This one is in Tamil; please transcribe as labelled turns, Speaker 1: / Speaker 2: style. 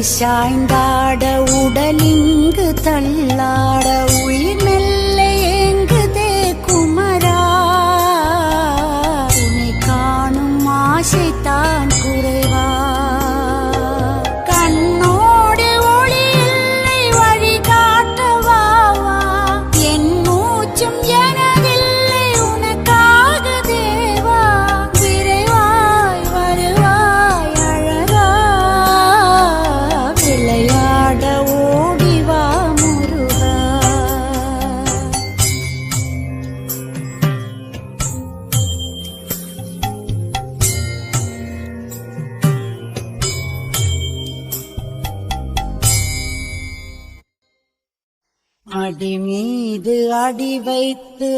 Speaker 1: சாய்ந்தாட உடலிங்கு தள்ளாட உயிர் மெல்ல ஏங்குதே குமரா உன்னை காணும் ஆசைத்தான் குறைவா கண்ணோடு ஒளி இல்லை வழி காட்டவா என் மூச்சும் எனதில்லை உனக்காக தேவா விரைவாய் வருவாய் அழகா விளையாட ஓடிவா முருகா அடி மீது அடி வைத்து